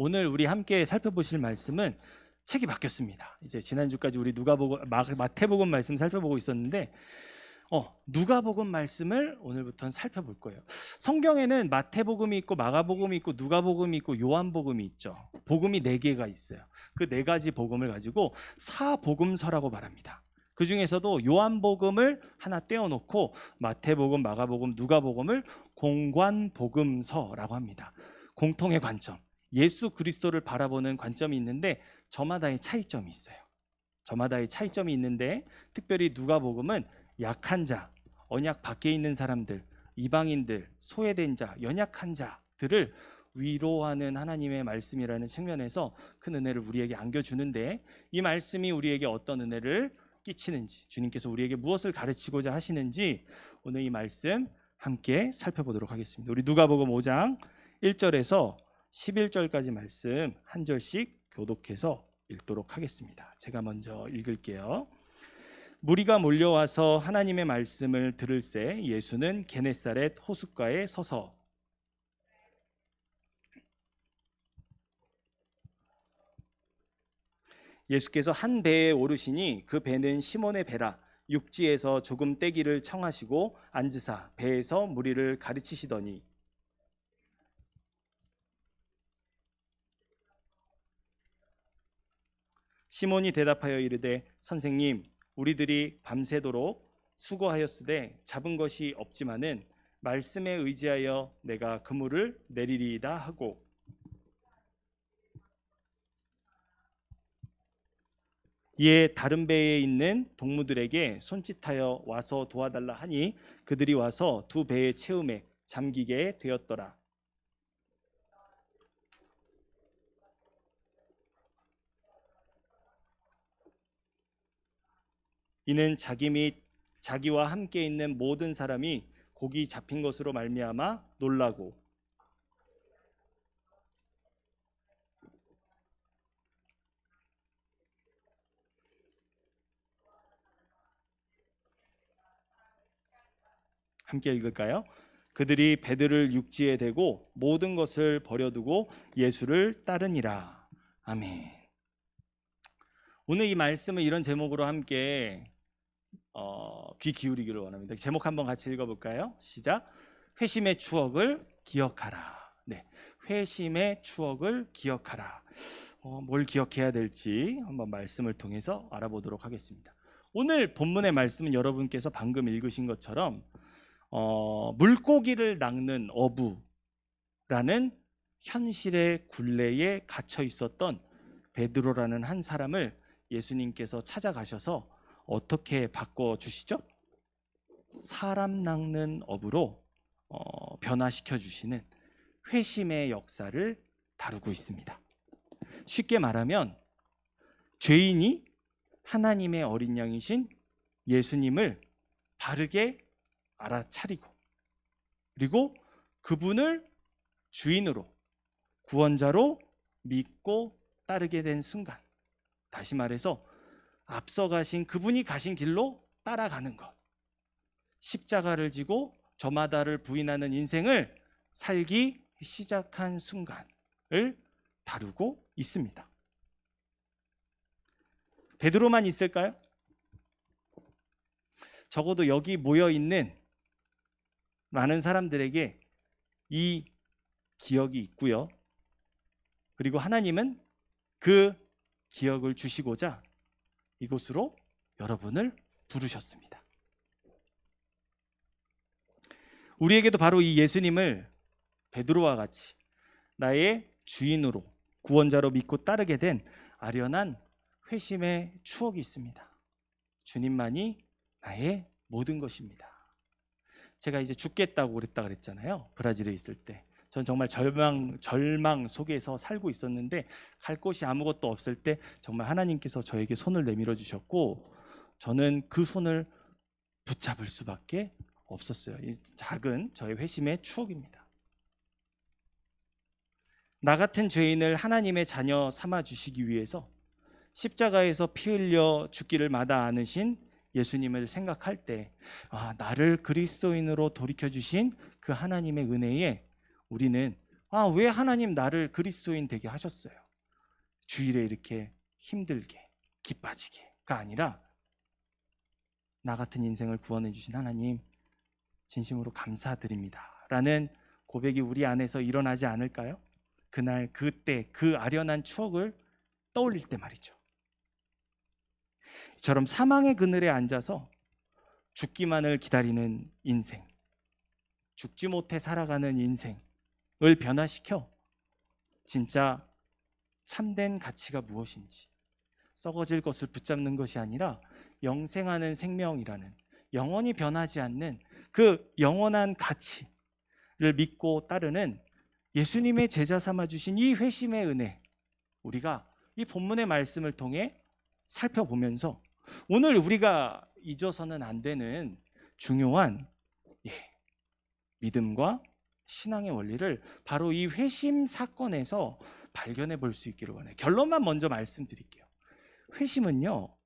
오늘 우리 함께 살펴보실 말씀은 책이 바뀌었습니다. 이제 지난주까지 우리 마태복음 말씀 살펴보고 있었는데 누가복음 말씀을 오늘부터는 살펴볼 거예요. 성경에는 마태복음이 있고 마가복음이 있고 누가복음이 있고 요한복음이 있죠. 복음이 4개가 있어요. 그 4가지 복음을 가지고 사복음서라고 말합니다. 그 중에서도 요한복음을 하나 떼어놓고 마태복음, 마가복음, 누가복음을 공관복음서라고 합니다. 공통의 관점, 예수 그리스도를 바라보는 관점이 있는데 저마다의 차이점이 있어요. 저마다의 차이점이 있는데 특별히 누가복음은 약한 자, 언약 밖에 있는 사람들, 이방인들, 소외된 자, 연약한 자들을 위로하는 하나님의 말씀이라는 측면에서 큰 은혜를 우리에게 안겨주는데, 이 말씀이 우리에게 어떤 은혜를 끼치는지, 주님께서 우리에게 무엇을 가르치고자 하시는지 오늘 이 말씀 함께 살펴보도록 하겠습니다. 우리 누가복음 5장 1절에서 11절까지 말씀 한 절씩 교독해서 읽도록 하겠습니다. 제가 먼저 읽을게요. 무리가 몰려와서 하나님의 말씀을 들을새 예수는 게네사렛 호숫가에 서서 예수께서 한 배에 오르시니 그 배는 시몬의 배라. 육지에서 조금 떼기를 청하시고 앉으사 배에서 무리를 가르치시더니 시몬이 대답하여 이르되 선생님, 우리들이 밤새도록 수고하였으되 잡은 것이 없지만은 말씀에 의지하여 내가 그물을 내리리이다 하고, 이에 다른 배에 있는 동무들에게 손짓하여 와서 도와달라 하니 그들이 와서 두 배의 채움에 잠기게 되었더라. 이는 자기 및 자기와 함께 있는 모든 사람이 고기 잡힌 것으로 말미암아 놀라고, 함께 읽을까요? 그들이 배들을 육지에 대고 모든 것을 버려두고 예수를 따르니라. 아멘. 오늘 이 말씀을 이런 제목으로 함께 귀 기울이기를 원합니다. 제목 한번 같이 읽어볼까요? 시작. 회심의 추억을 기억하라. 네, 회심의 추억을 기억하라. 뭘 기억해야 될지 한번 말씀을 통해서 알아보도록 하겠습니다. 오늘 본문의 말씀은 여러분께서 방금 읽으신 것처럼 물고기를 낚는 어부라는 현실의 굴레에 갇혀 있었던 베드로라는 한 사람을 예수님께서 찾아가셔서 어떻게 바꿔주시죠? 사람 낚는 어부로 변화시켜 주시는 회심의 역사를 다루고 있습니다. 쉽게 말하면 죄인이 하나님의 어린 양이신 예수님을 바르게 알아차리고, 그리고 그분을 주인으로, 구원자로 믿고 따르게 된 순간, 다시 말해서 앞서 가신 그분이 가신 길로 따라가는 것, 십자가를 지고 저마다를 부인하는 인생을 살기 시작한 순간을 다루고 있습니다. 베드로만 있을까요? 적어도 여기 모여있는 많은 사람들에게 이 기억이 있고요. 그리고 하나님은 그 기억을 주시고자 이곳으로 여러분을 부르셨습니다. 우리에게도 바로 이 예수님을 베드로와 같이 나의 주인으로, 구원자로 믿고 따르게 된 아련한 회심의 추억이 있습니다. 주님만이 나의 모든 것입니다. 제가 이제 죽겠다고 그랬잖아요. 브라질에 있을 때. 전 정말 절망 속에서 살고 있었는데 갈 곳이 아무것도 없을 때 정말 하나님께서 저에게 손을 내밀어 주셨고, 저는 그 손을 붙잡을 수밖에 없었어요. 이 작은 저의 회심의 추억입니다. 나 같은 죄인을 하나님의 자녀 삼아 주시기 위해서 십자가에서 피 흘려 죽기를 마다 않으신 예수님을 생각할 때, 나를 그리스도인으로 돌이켜 주신 그 하나님의 은혜에 우리는 왜 하나님 나를 그리스도인 되게 하셨어요? 주일에 이렇게 힘들게 기빠지게가 아니라 나 같은 인생을 구원해 주신 하나님 진심으로 감사드립니다 라는 고백이 우리 안에서 일어나지 않을까요? 그날 그때 그 아련한 추억을 떠올릴 때 말이죠. 이처럼 사망의 그늘에 앉아서 죽기만을 기다리는 인생, 죽지 못해 살아가는 인생을 변화시켜 진짜 참된 가치가 무엇인지, 썩어질 것을 붙잡는 것이 아니라 영생하는 생명이라는 영원히 변하지 않는 그 영원한 가치를 믿고 따르는 예수님의 제자 삼아 주신 이 회심의 은혜, 우리가 이 본문의 말씀을 통해 살펴보면서 오늘 우리가 잊어서는 안 되는 중요한 믿음과 신앙의 원리를 바로 이 회심 사건에서 발견해 볼 수 있기를 원해요. 결론만 먼저 말씀드릴게요. 회심은요,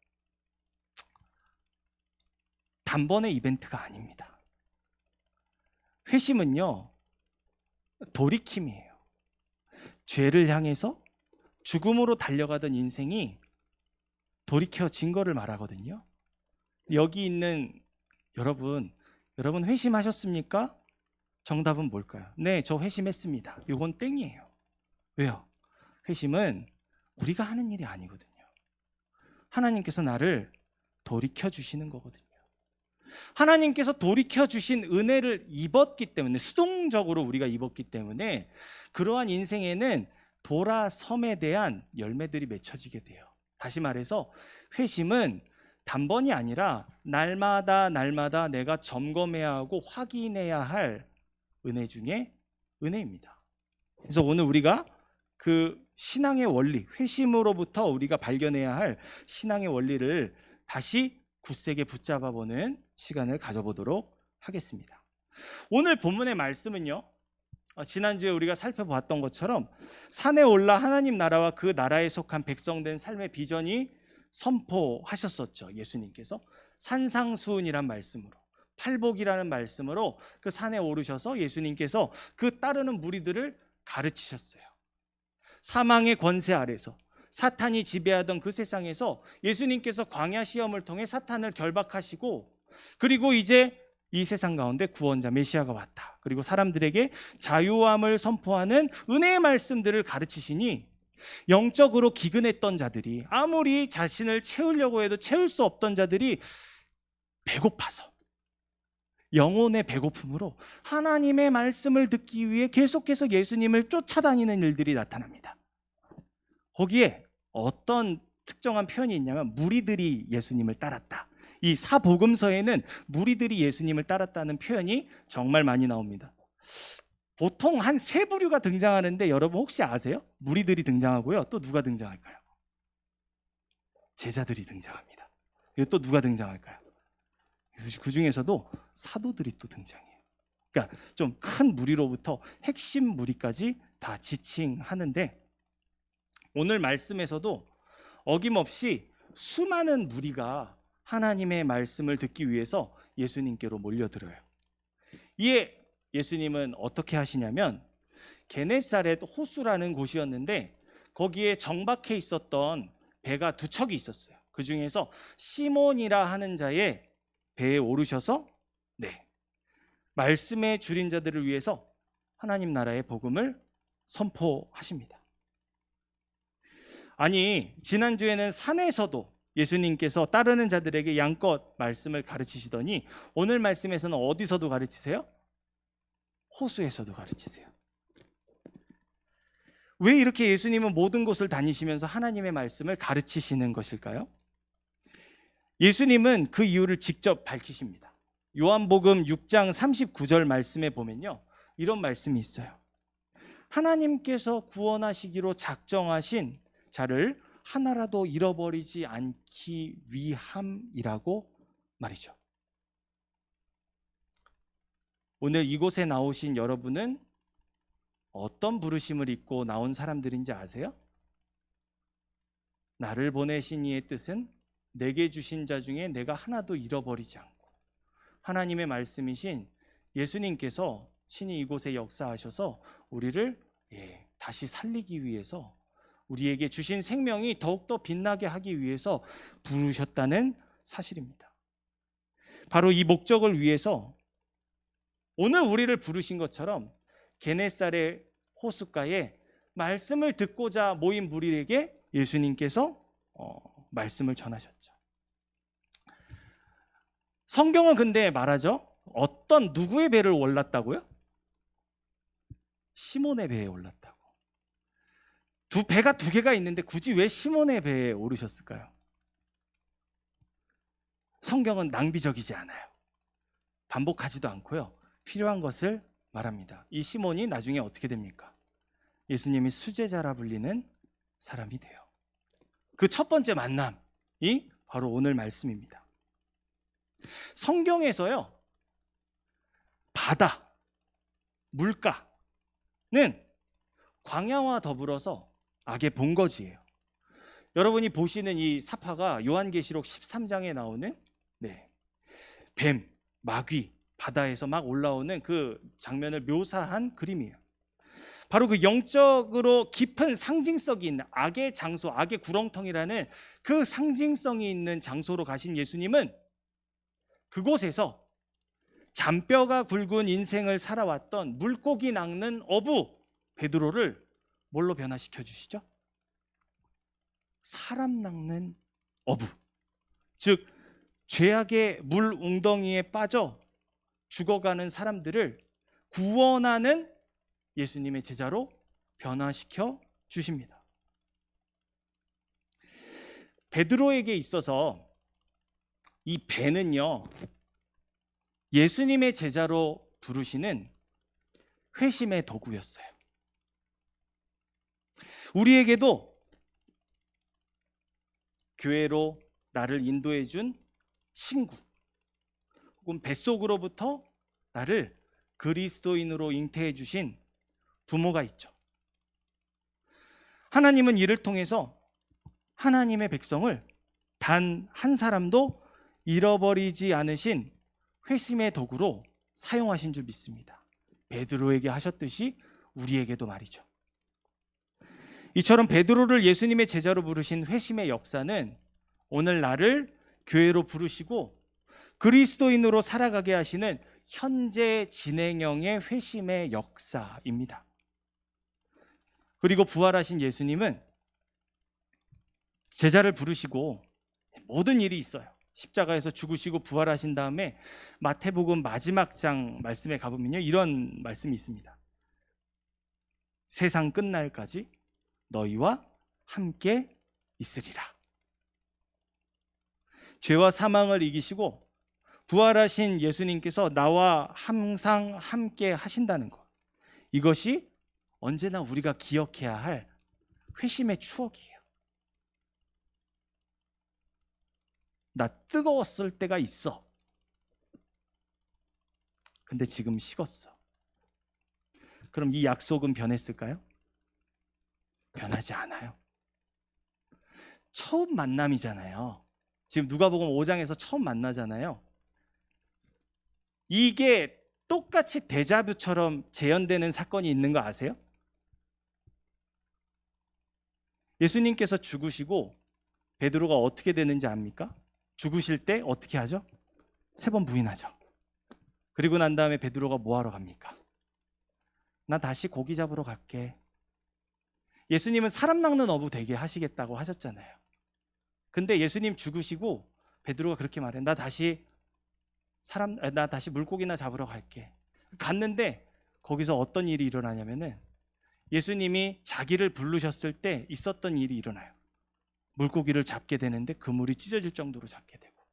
단번의 이벤트가 아닙니다. 회심은요, 돌이킴이에요. 죄를 향해서 죽음으로 달려가던 인생이 돌이켜진 거를 말하거든요. 여기 있는 여러분 회심하셨습니까? 정답은 뭘까요? 네, 저 회심했습니다. 이건 땡이에요. 왜요? 회심은 우리가 하는 일이 아니거든요. 하나님께서 나를 돌이켜 주시는 거거든요. 하나님께서 돌이켜 주신 은혜를 입었기 때문에, 수동적으로 우리가 입었기 때문에 그러한 인생에는 돌아섬에 대한 열매들이 맺혀지게 돼요. 다시 말해서 회심은 단번이 아니라 날마다 내가 점검해야 하고 확인해야 할 은혜 중에 은혜입니다. 그래서 오늘 우리가 그 신앙의 원리, 회심으로부터 우리가 발견해야 할 신앙의 원리를 다시 굳세게 붙잡아 보는 시간을 가져보도록 하겠습니다. 오늘 본문의 말씀은요, 지난주에 우리가 살펴보았던 것처럼 산에 올라 하나님 나라와 그 나라에 속한 백성된 삶의 비전이 선포하셨었죠. 예수님께서 산상수훈이란 말씀으로, 팔복이라는 말씀으로 그 산에 오르셔서 예수님께서 그 따르는 무리들을 가르치셨어요. 사망의 권세 아래서 사탄이 지배하던 그 세상에서 예수님께서 광야 시험을 통해 사탄을 결박하시고, 그리고 이제 이 세상 가운데 구원자 메시아가 왔다, 그리고 사람들에게 자유함을 선포하는 은혜의 말씀들을 가르치시니 영적으로 기근했던 자들이, 아무리 자신을 채우려고 해도 채울 수 없던 자들이 배고파서 영혼의 배고픔으로 하나님의 말씀을 듣기 위해 계속해서 예수님을 쫓아다니는 일들이 나타납니다. 거기에 어떤 특정한 표현이 있냐면 무리들이 예수님을 따랐다. 이 사복음서에는 무리들이 예수님을 따랐다는 표현이 정말 많이 나옵니다. 보통 한 세 부류가 등장하는데 여러분 혹시 아세요? 무리들이 등장하고요, 또 누가 등장할까요? 제자들이 등장합니다. 그리고 또 누가 등장할까요? 그래서 그 중에서도 사도들이 또 등장해요. 그러니까 좀 큰 무리로부터 핵심 무리까지 다 지칭하는데, 오늘 말씀에서도 어김없이 수많은 무리가 하나님의 말씀을 듣기 위해서 예수님께로 몰려들어요. 이에 예수님은 어떻게 하시냐면, 게네사렛 호수라는 곳이었는데 거기에 정박해 있었던 배가 두 척이 있었어요. 그 중에서 시몬이라 하는 자의 배에 오르셔서 말씀의 줄인 자들을 위해서 하나님 나라의 복음을 선포하십니다. 아니, 지난주에는 산에서도 예수님께서 따르는 자들에게 양껏 말씀을 가르치시더니 오늘 말씀에서는 어디서도 가르치세요? 호수에서도 가르치세요. 왜 이렇게 예수님은 모든 곳을 다니시면서 하나님의 말씀을 가르치시는 것일까요? 예수님은 그 이유를 직접 밝히십니다. 요한복음 6장 39절 말씀에 보면요, 이런 말씀이 있어요. 하나님께서 구원하시기로 작정하신 자를 하나라도 잃어버리지 않기 위함이라고 말이죠. 오늘 이곳에 나오신 여러분은 어떤 부르심을 입고 나온 사람들인지 아세요? 나를 보내신 이의 뜻은 내게 주신 자 중에 내가 하나도 잃어버리지 않고, 하나님의 말씀이신 예수님께서 친히 이곳에 역사하셔서 우리를 다시 살리기 위해서, 우리에게 주신 생명이 더욱더 빛나게 하기 위해서 부르셨다는 사실입니다. 바로 이 목적을 위해서 오늘 우리를 부르신 것처럼 게네사렛 호숫가에 말씀을 듣고자 모인 무리에게 예수님께서 말씀을 전하셨죠. 성경은 근데 말하죠. 어떤 누구의 배를 올랐다고요? 시몬의 배에 올랐다고. 배가 두 개가 있는데 굳이 왜 시몬의 배에 오르셨을까요? 성경은 낭비적이지 않아요. 반복하지도 않고요. 필요한 것을 말합니다. 이 시몬이 나중에 어떻게 됩니까? 예수님이 수제자라 불리는 사람이 돼요. 그 첫 번째 만남이 바로 오늘 말씀입니다. 성경에서요, 바다, 물가는 광야와 더불어서 악의 본거지예요. 여러분이 보시는 이 사파가 요한계시록 13장에 나오는 뱀, 마귀, 바다에서 막 올라오는 그 장면을 묘사한 그림이에요. 바로 그 영적으로 깊은 상징성이 있는 악의 장소, 악의 구렁텅이라는 그 상징성이 있는 장소로 가신 예수님은 그곳에서 잔뼈가 굵은 인생을 살아왔던 물고기 낚는 어부 베드로를 뭘로 변화시켜 주시죠? 사람 낚는 어부, 즉 죄악의 물 웅덩이에 빠져 죽어가는 사람들을 구원하는 예수님의 제자로 변화시켜 주십니다. 베드로에게 있어서 이 배는요, 예수님의 제자로 부르시는 회심의 도구였어요. 우리에게도 교회로 나를 인도해 준 친구, 혹은 뱃속으로부터 나를 그리스도인으로 잉태해 주신 부모가 있죠. 하나님은 이를 통해서 하나님의 백성을 단 한 사람도 잃어버리지 않으신 회심의 도구로 사용하신 줄 믿습니다. 베드로에게 하셨듯이 우리에게도 말이죠. 이처럼 베드로를 예수님의 제자로 부르신 회심의 역사는 오늘 나를 교회로 부르시고 그리스도인으로 살아가게 하시는 현재 진행형의 회심의 역사입니다. 그리고 부활하신 예수님은 제자를 부르시고 모든 일이 있어요. 십자가에서 죽으시고 부활하신 다음에 마태복음 마지막 장 말씀에 가보면요, 이런 말씀이 있습니다. 세상 끝날까지 너희와 함께 있으리라. 죄와 사망을 이기시고 부활하신 예수님께서 나와 항상 함께 하신다는 것, 이것이 언제나 우리가 기억해야 할 회심의 추억이에요. 나 뜨거웠을 때가 있어. 근데 지금 식었어. 그럼 이 약속은 변했을까요? 변하지 않아요. 처음 만남이잖아요. 지금 누가복음 5장에서 처음 만나잖아요. 이게 똑같이 데자뷰처럼 재현되는 사건이 있는 거 아세요? 예수님께서 죽으시고 베드로가 어떻게 되는지 압니까? 죽으실 때 어떻게 하죠? 3번 부인하죠. 그리고 난 다음에 베드로가 뭐 하러 갑니까? 나 다시 고기 잡으러 갈게. 예수님은 사람 낚는 어부 되게 하시겠다고 하셨잖아요. 근데 예수님 죽으시고 베드로가 그렇게 말해. 나 다시 물고기나 잡으러 갈게. 갔는데 거기서 어떤 일이 일어나냐면은 예수님이 자기를 부르셨을 때 있었던 일이 일어나요. 물고기를 잡게 되는데 그물이 찢어질 정도로 잡게 되고,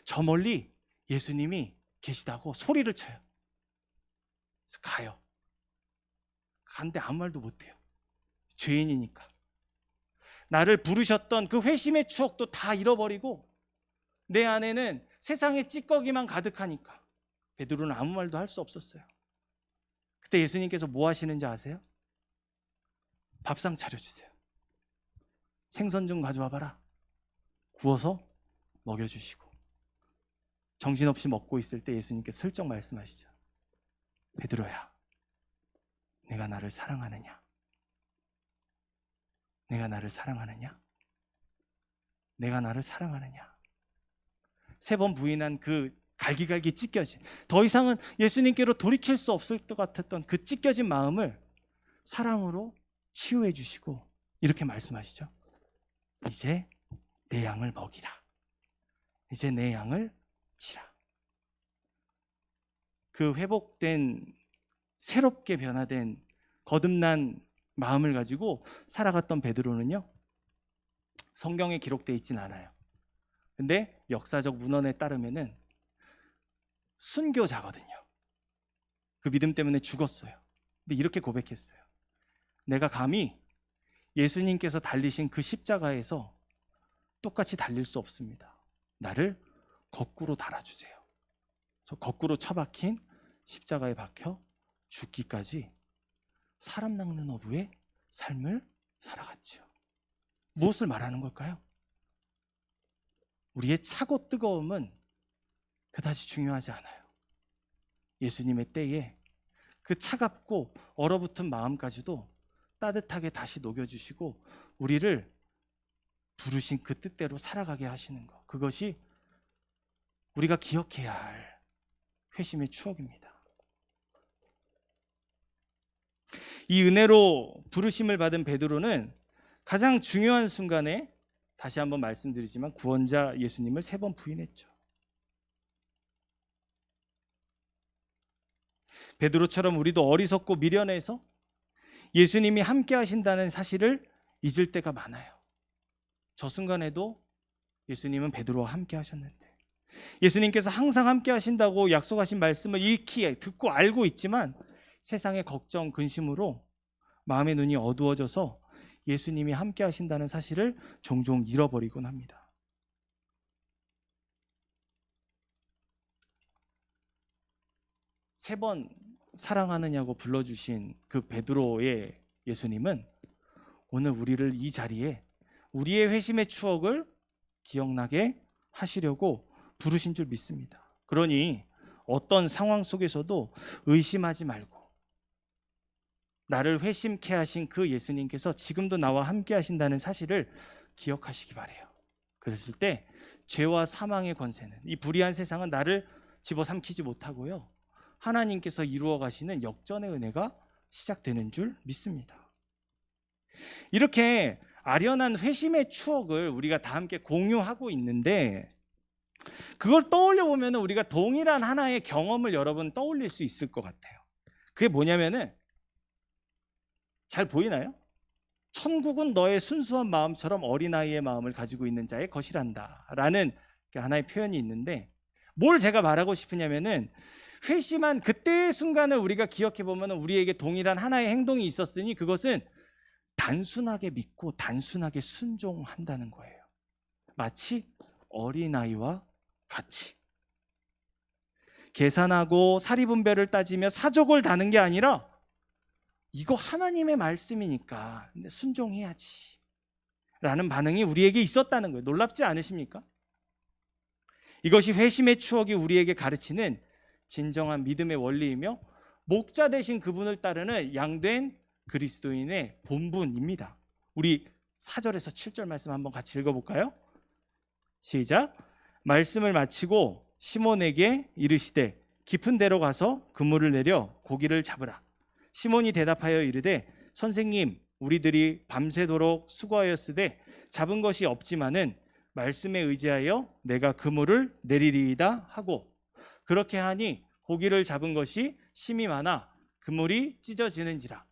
저 멀리 예수님이 계시다고 소리를 쳐요. 그래서 가요. 간데 아무 말도 못해요. 죄인이니까. 나를 부르셨던 그 회심의 추억도 다 잃어버리고 내 안에는 세상의 찌꺼기만 가득하니까 베드로는 아무 말도 할 수 없었어요. 그때 예수님께서 뭐 하시는지 아세요? 밥상 차려주세요. 생선 좀 가져와 봐라. 구워서 먹여주시고, 정신없이 먹고 있을 때 예수님께 슬쩍 말씀하시죠. 베드로야, 내가 나를 사랑하느냐? 내가 나를 사랑하느냐? 내가 나를 사랑하느냐? 3번 부인한 그 갈기갈기 찢겨진, 더 이상은 예수님께로 돌이킬 수 없을 것 같았던 그 찢겨진 마음을 사랑으로 치유해 주시고 이렇게 말씀하시죠. 이제 내 양을 먹이라. 이제 내 양을 치라. 그 회복된, 새롭게 변화된 거듭난 마음을 가지고 살아갔던 베드로는요, 성경에 기록되어 있진 않아요. 근데 역사적 문헌에 따르면은 순교자거든요. 그 믿음 때문에 죽었어요. 근데 이렇게 고백했어요. 내가 감히 예수님께서 달리신 그 십자가에서 똑같이 달릴 수 없습니다. 나를 거꾸로 달아주세요. 그래서 거꾸로 처박힌 십자가에 박혀 죽기까지 사람 낚는 어부의 삶을 살아갔죠. 무엇을 말하는 걸까요? 우리의 차고 뜨거움은 그다지 중요하지 않아요. 예수님의 때에 그 차갑고 얼어붙은 마음까지도 따뜻하게 다시 녹여주시고 우리를 부르신 그 뜻대로 살아가게 하시는 것, 그것이 우리가 기억해야 할 회심의 추억입니다. 이 은혜로 부르심을 받은 베드로는 가장 중요한 순간에, 다시 한번 말씀드리지만, 구원자 예수님을 3번 부인했죠. 베드로처럼 우리도 어리석고 미련해서 예수님이 함께 하신다는 사실을 잊을 때가 많아요. 저 순간에도 예수님은 베드로와 함께 하셨는데, 예수님께서 항상 함께 하신다고 약속하신 말씀을 익히 듣고 알고 있지만 세상의 걱정, 근심으로 마음의 눈이 어두워져서 예수님이 함께 하신다는 사실을 종종 잃어버리곤 합니다. 세 번 사랑하느냐고 불러주신 그 베드로의 예수님은 오늘 우리를 이 자리에 우리의 회심의 추억을 기억나게 하시려고 부르신 줄 믿습니다. 그러니 어떤 상황 속에서도 의심하지 말고 나를 회심케 하신 그 예수님께서 지금도 나와 함께 하신다는 사실을 기억하시기 바래요. 그랬을 때 죄와 사망의 권세는, 이 불의한 세상은 나를 집어삼키지 못하고요, 하나님께서 이루어 가시는 역전의 은혜가 시작되는 줄 믿습니다. 이렇게 아련한 회심의 추억을 우리가 다 함께 공유하고 있는데, 그걸 떠올려 보면 우리가 동일한 하나의 경험을 여러분 떠올릴 수 있을 것 같아요. 그게 뭐냐면은, 잘 보이나요? 천국은 너의 순수한 마음처럼 어린아이의 마음을 가지고 있는 자의 것이란다 라는 하나의 표현이 있는데, 뭘 제가 말하고 싶으냐면은, 회심한 그때의 순간을 우리가 기억해 보면 우리에게 동일한 하나의 행동이 있었으니 그것은 단순하게 믿고 단순하게 순종한다는 거예요. 마치 어린아이와 같이 계산하고 사리분별을 따지며 사족을 다는 게 아니라, 이거 하나님의 말씀이니까 순종해야지 라는 반응이 우리에게 있었다는 거예요. 놀랍지 않으십니까? 이것이 회심의 추억이 우리에게 가르치는 진정한 믿음의 원리이며 목자 되신 그분을 따르는 양된 그리스도인의 본분입니다. 우리 4절에서 7절 말씀 한번 같이 읽어볼까요? 시작. 말씀을 마치고 시몬에게 이르시되 깊은 데로 가서 그물을 내려 고기를 잡으라. 시몬이 대답하여 이르되 선생님, 우리들이 밤새도록 수고하였으되 잡은 것이 없지만은 말씀에 의지하여 내가 그물을 내리리이다 하고, 그렇게 하니 고기를 잡은 것이 심이 많아 그물이 찢어지는지라.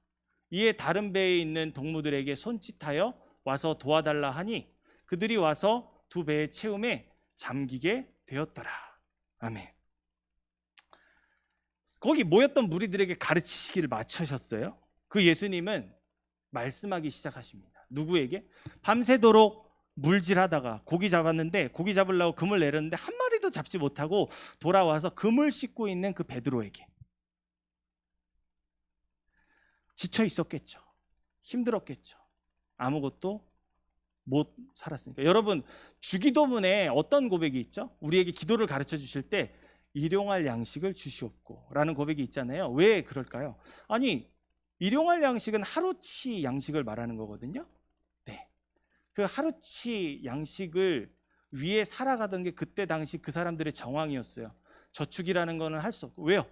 이에 다른 배에 있는 동무들에게 손짓하여 와서 도와달라 하니 그들이 와서 2배의 채움에 잠기게 되었더라. 아멘. 거기 모였던 무리들에게 가르치시기를 마치셨어요. 그 예수님은 말씀하기 시작하십니다. 누구에게? 밤새도록 물질하다가 고기 잡았는데, 고기 잡으려고 그물 내렸는데 한 마리도 잡지 못하고 돌아와서 그물 씻고 있는 그 베드로에게. 지쳐 있었겠죠. 힘들었겠죠. 아무것도 못 살았으니까. 여러분, 주기도문에 어떤 고백이 있죠? 우리에게 기도를 가르쳐 주실 때 일용할 양식을 주시옵고 라는 고백이 있잖아요. 왜 그럴까요? 아니, 일용할 양식은 하루치 양식을 말하는 거거든요. 네. 그 하루치 양식을 위해 살아가던 게 그때 당시 그 사람들의 정황이었어요. 저축이라는 거는 할 수 없고. 왜요?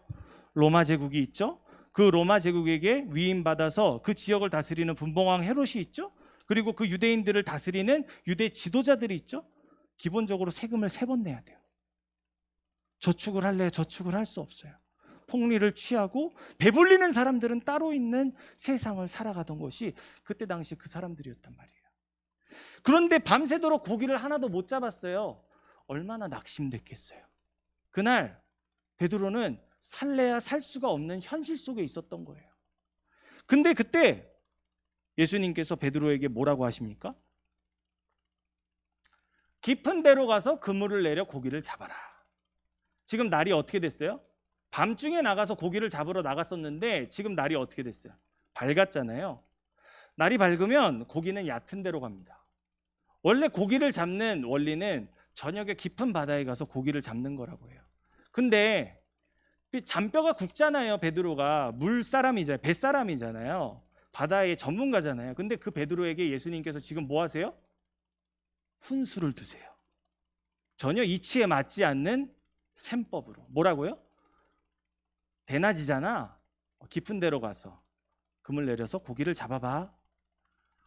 로마 제국이 있죠. 그 로마 제국에게 위임받아서 그 지역을 다스리는 분봉왕 헤롯이 있죠. 그리고 그 유대인들을 다스리는 유대 지도자들이 있죠. 기본적으로 세금을 3번 내야 돼요. 저축을 할래? 저축을 할 수 없어요. 폭리를 취하고 배불리는 사람들은 따로 있는 세상을 살아가던 것이 그때 당시 그 사람들이었단 말이에요. 그런데 밤새도록 고기를 하나도 못 잡았어요. 얼마나 낙심됐겠어요. 그날 베드로는 살래야 살 수가 없는 현실 속에 있었던 거예요. 근데 그때 예수님께서 베드로에게 뭐라고 하십니까? 깊은 데로 가서 그물을 내려 고기를 잡아라. 지금 날이 어떻게 됐어요? 밤중에 나가서 고기를 잡으러 나갔었는데 지금 날이 어떻게 됐어요? 밝았잖아요. 날이 밝으면 고기는 얕은 데로 갑니다. 원래 고기를 잡는 원리는 저녁에 깊은 바다에 가서 고기를 잡는 거라고 해요. 근데 잔뼈가 굵잖아요. 베드로가 물사람이잖아요. 뱃사람이잖아요. 바다의 전문가잖아요. 근데 그 베드로에게 예수님께서 지금 뭐 하세요? 훈수를 두세요. 전혀 이치에 맞지 않는 셈법으로. 뭐라고요? 대낮이잖아. 깊은 데로 가서 그물 내려서 고기를 잡아봐.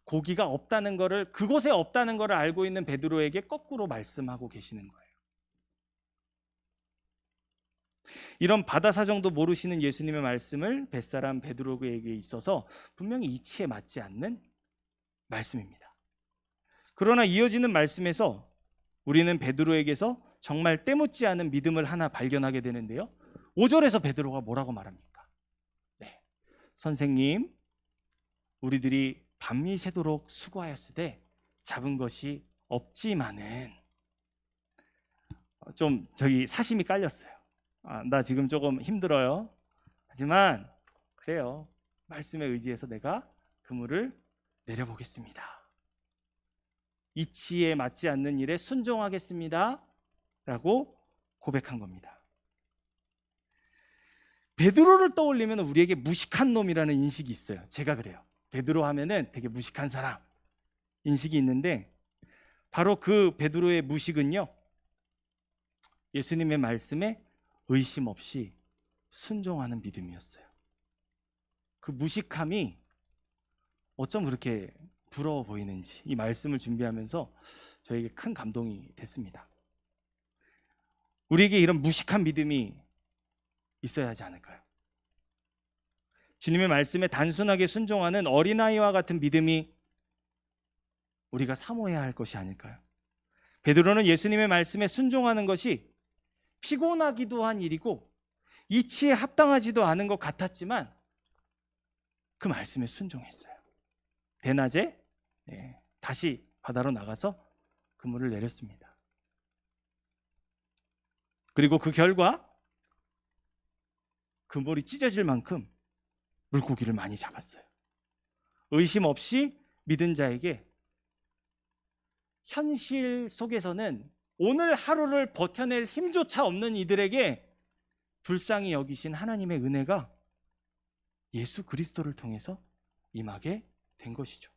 고기가 없다는 거를, 그곳에 없다는 거를 알고 있는 베드로에게 거꾸로 말씀하고 계시는 거예요. 이런 바다 사정도 모르시는 예수님의 말씀을 뱃사람 베드로에게 있어서 분명히 이치에 맞지 않는 말씀입니다. 그러나 이어지는 말씀에서 우리는 베드로에게서 정말 때묻지 않은 믿음을 하나 발견하게 되는데요. 5절에서 베드로가 뭐라고 말합니까? 네, 선생님, 우리들이 밤이 새도록 수고하였으되 잡은 것이 없지만은, 좀 저기 사심이 깔렸어요. 나 지금 조금 힘들어요. 하지만 그래요, 말씀에 의지해서 내가 그물을 내려보겠습니다. 이치에 맞지 않는 일에 순종하겠습니다 라고 고백한 겁니다. 베드로를 떠올리면 우리에게 무식한 놈이라는 인식이 있어요. 제가 그래요. 베드로 하면은 되게 무식한 사람 인식이 있는데, 바로 그 베드로의 무식은요, 예수님의 말씀에 의심 없이 순종하는 믿음이었어요. 그 무식함이 어쩜 그렇게 부러워 보이는지 이 말씀을 준비하면서 저에게 큰 감동이 됐습니다. 우리에게 이런 무식한 믿음이 있어야 하지 않을까요? 주님의 말씀에 단순하게 순종하는 어린아이와 같은 믿음이 우리가 사모해야 할 것이 아닐까요? 베드로는 예수님의 말씀에 순종하는 것이 피곤하기도 한 일이고 이치에 합당하지도 않은 것 같았지만 그 말씀에 순종했어요. 대낮에 다시 바다로 나가서 그물을 내렸습니다. 그리고 그 결과 그물이 찢어질 만큼 물고기를 많이 잡았어요. 의심 없이 믿은 자에게 현실 속에서는 오늘 하루를 버텨낼 힘조차 없는 이들에게 불쌍히 여기신 하나님의 은혜가 예수 그리스도를 통해서 임하게 된 것이죠.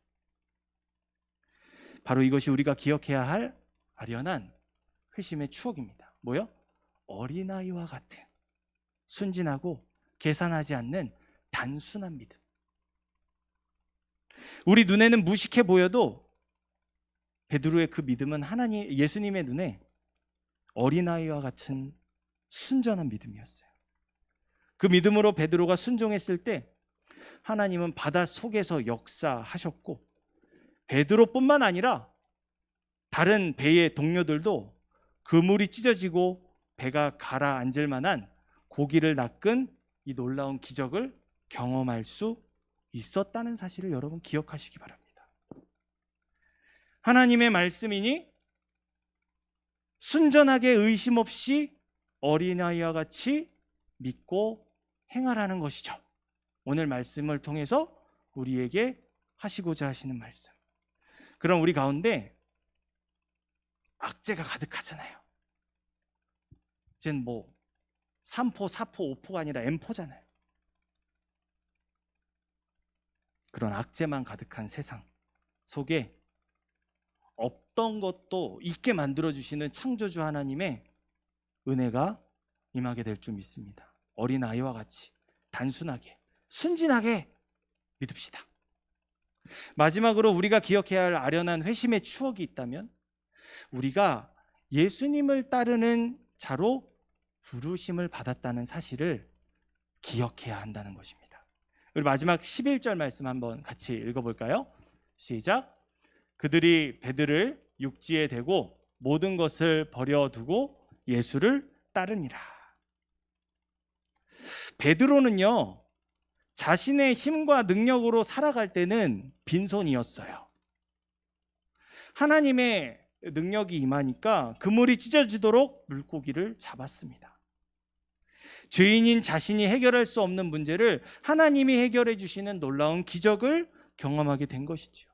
바로 이것이 우리가 기억해야 할 아련한 회심의 추억입니다. 뭐요? 어린아이와 같은 순진하고 계산하지 않는 단순한 믿음. 우리 눈에는 무식해 보여도 베드로의 그 믿음은 예수님의 눈에 어린아이와 같은 순전한 믿음이었어요. 그 믿음으로 베드로가 순종했을 때 하나님은 바다 속에서 역사하셨고, 베드로뿐만 아니라 다른 배의 동료들도 그물이 찢어지고 배가 가라앉을 만한 고기를 낚은 이 놀라운 기적을 경험할 수 있었다는 사실을 여러분 기억하시기 바랍니다. 하나님의 말씀이니 순전하게 의심 없이 어린아이와 같이 믿고 행하라는 것이죠. 오늘 말씀을 통해서 우리에게 하시고자 하시는 말씀. 그럼 우리 가운데 악재가 가득하잖아요. 이젠 뭐 3포, 4포, 5포가 아니라 M포잖아요. 그런 악재만 가득한 세상 속에 없던 것도 있게 만들어주시는 창조주 하나님의 은혜가 임하게 될 줄 믿습니다. 어린아이와 같이 단순하게 순진하게 믿읍시다. 마지막으로 우리가 기억해야 할 아련한 회심의 추억이 있다면 우리가 예수님을 따르는 자로 부르심을 받았다는 사실을 기억해야 한다는 것입니다. 우리 마지막 11절 말씀 한번 같이 읽어볼까요? 시작. 그들이 배들을 육지에 대고 모든 것을 버려두고 예수를 따르니라. 베드로는요, 자신의 힘과 능력으로 살아갈 때는 빈손이었어요. 하나님의 능력이 임하니까 그물이 찢어지도록 물고기를 잡았습니다. 죄인인 자신이 해결할 수 없는 문제를 하나님이 해결해 주시는 놀라운 기적을 경험하게 된 것이죠.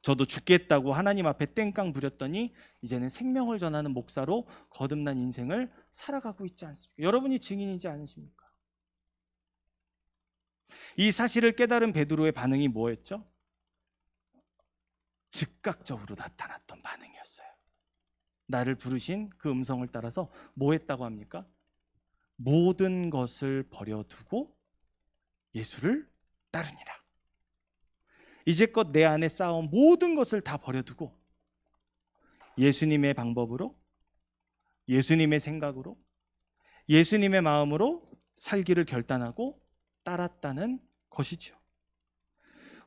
저도 죽겠다고 하나님 앞에 땡깡 부렸더니 이제는 생명을 전하는 목사로 거듭난 인생을 살아가고 있지 않습니까? 여러분이 증인이지 않으십니까? 이 사실을 깨달은 베드로의 반응이 뭐였죠? 즉각적으로 나타났던 반응이었어요. 나를 부르신 그 음성을 따라서 뭐 했다고 합니까? 모든 것을 버려두고 예수를 따르니라. 이제껏 내 안에 쌓아온 모든 것을 다 버려두고 예수님의 방법으로, 예수님의 생각으로, 예수님의 마음으로 살기를 결단하고 따랐다는 것이죠.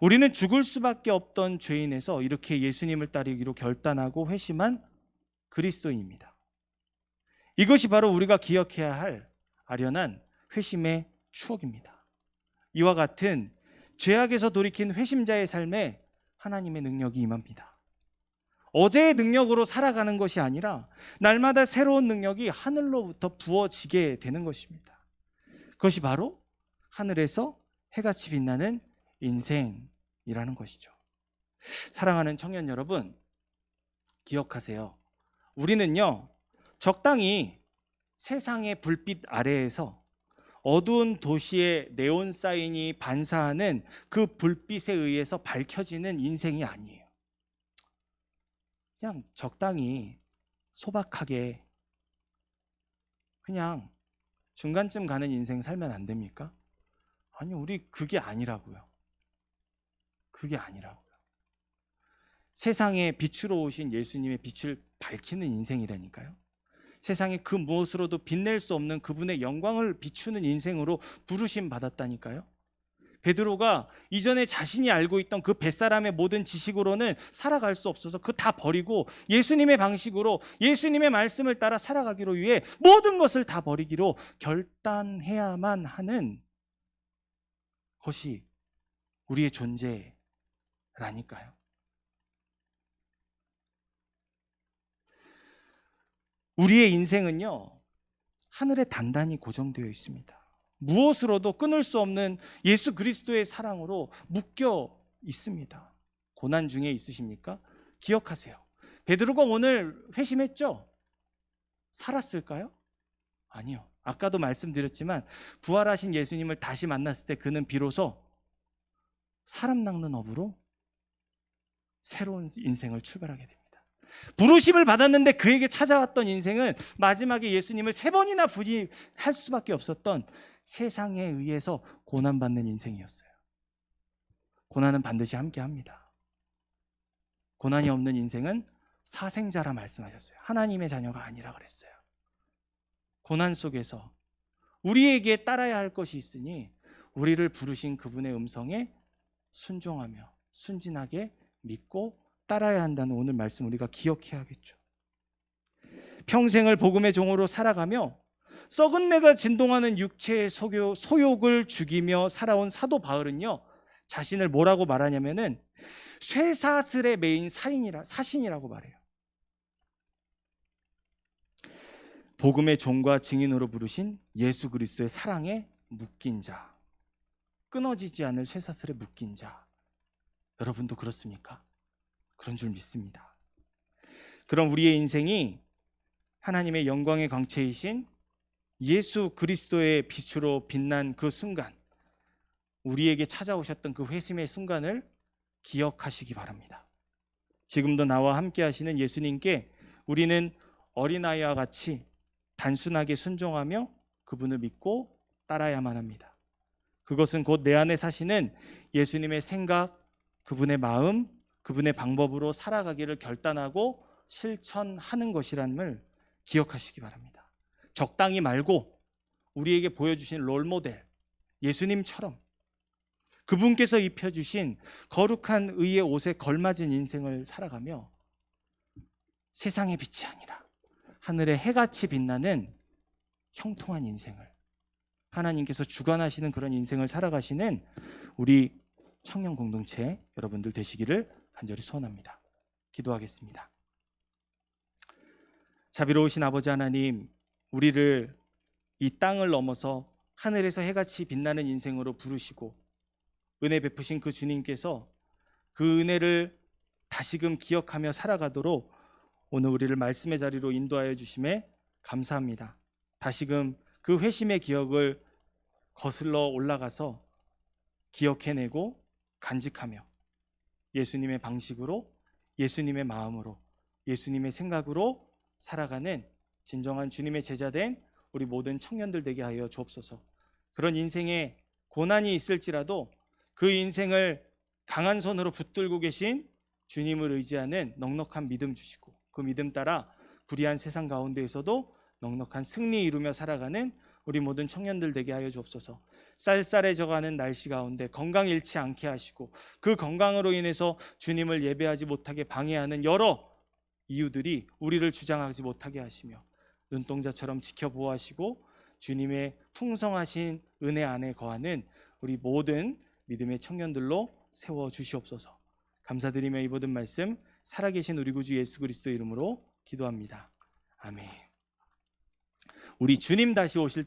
우리는 죽을 수밖에 없던 죄인에서 이렇게 예수님을 따르기로 결단하고 회심한 그리스도인입니다. 이것이 바로 우리가 기억해야 할 아련한 회심의 추억입니다. 이와 같은 죄악에서 돌이킨 회심자의 삶에 하나님의 능력이 임합니다. 어제의 능력으로 살아가는 것이 아니라 날마다 새로운 능력이 하늘로부터 부어지게 되는 것입니다. 그것이 바로 하늘에서 해같이 빛나는 인생이라는 것이죠. 사랑하는 청년 여러분, 기억하세요. 우리는요, 적당히 세상의 불빛 아래에서 어두운 도시의 네온 사인이 반사하는 그 불빛에 의해서 밝혀지는 인생이 아니에요. 그냥 적당히 소박하게 그냥 중간쯤 가는 인생 살면 안 됩니까? 아니, 우리 그게 아니라고요. 그게 아니라고요. 세상에 빛으로 오신 예수님의 빛을 밝히는 인생이라니까요. 세상에 그 무엇으로도 빛낼 수 없는 그분의 영광을 비추는 인생으로 부르심 받았다니까요. 베드로가 이전에 자신이 알고 있던 그 뱃사람의 모든 지식으로는 살아갈 수 없어서 그 다 버리고 예수님의 방식으로 예수님의 말씀을 따라 살아가기로 위해 모든 것을 다 버리기로 결단해야만 하는 것이 우리의 존재라니까요. 우리의 인생은요, 하늘에 단단히 고정되어 있습니다. 무엇으로도 끊을 수 없는 예수 그리스도의 사랑으로 묶여 있습니다. 고난 중에 있으십니까? 기억하세요. 베드로가 오늘 회심했죠? 살았을까요? 아니요. 아까도 말씀드렸지만 부활하신 예수님을 다시 만났을 때 그는 비로소 사람 낚는 업으로 새로운 인생을 출발하게 됩니다. 부르심을 받았는데 그에게 찾아왔던 인생은 마지막에 예수님을 3번이나 부인할 수밖에 없었던 세상에 의해서 고난받는 인생이었어요. 고난은 반드시 함께합니다. 고난이 없는 인생은 사생자라 말씀하셨어요. 하나님의 자녀가 아니라 그랬어요. 고난 속에서 우리에게 따라야 할 것이 있으니 우리를 부르신 그분의 음성에 순종하며 순진하게 믿고 따라야 한다는 오늘 말씀 우리가 기억해야겠죠. 평생을 복음의 종으로 살아가며 썩은 내가 진동하는 육체의 소욕을 죽이며 살아온 사도 바울은요, 자신을 뭐라고 말하냐면은 쇠사슬에 매인 사신이라고 말해요. 복음의 종과 증인으로 부르신 예수 그리스도의 사랑에 묶인 자, 끊어지지 않을 쇠사슬에 묶인 자. 여러분도 그렇습니까? 그런 줄 믿습니다. 그럼 우리의 인생이 하나님의 영광의 광채이신 예수 그리스도의 빛으로 빛난 그 순간, 우리에게 찾아오셨던 그 회심의 순간을 기억하시기 바랍니다. 지금도 나와 함께 하시는 예수님께 우리는 어린아이와 같이 단순하게 순종하며 그분을 믿고 따라야만 합니다. 그것은 곧 내 안에 사시는 예수님의 생각, 그분의 마음, 그분의 방법으로 살아가기를 결단하고 실천하는 것이라는 기억하시기 바랍니다. 적당히 말고 우리에게 보여주신 롤모델 예수님처럼 그분께서 입혀주신 거룩한 의의 옷에 걸맞은 인생을 살아가며 세상의 빛이 아니라 하늘의 해같이 빛나는 형통한 인생을, 하나님께서 주관하시는 그런 인생을 살아가시는 우리 청년 공동체 여러분들 되시기를 간절히 소원합니다. 기도하겠습니다. 자비로우신 아버지 하나님, 우리를 이 땅을 넘어서 하늘에서 해같이 빛나는 인생으로 부르시고 은혜 베푸신 그 주님께서 그 은혜를 다시금 기억하며 살아가도록 오늘 우리를 말씀의 자리로 인도하여 주심에 감사합니다. 다시금 그 회심의 기억을 거슬러 올라가서 기억해내고 간직하며 예수님의 방식으로, 예수님의 마음으로, 예수님의 생각으로 살아가는 진정한 주님의 제자된 우리 모든 청년들 되게 하여 주옵소서. 그런 인생에 고난이 있을지라도 그 인생을 강한 손으로 붙들고 계신 주님을 의지하는 넉넉한 믿음 주시고 그 믿음 따라 불의한 세상 가운데에서도 넉넉한 승리 이루며 살아가는 우리 모든 청년들 되게 하여 주옵소서. 쌀쌀해져가는 날씨 가운데 건강 잃지 않게 하시고 그 건강으로 인해서 주님을 예배하지 못하게 방해하는 여러 이유들이 우리를 주장하지 못하게 하시며 눈동자처럼 지켜보호하시고 주님의 풍성하신 은혜 안에 거하는 우리 모든 믿음의 청년들로 세워주시옵소서. 감사드리며 이 모든 말씀 살아계신 우리 구주 예수 그리스도 이름으로 기도합니다. 아멘. 우리 주님 다시 오실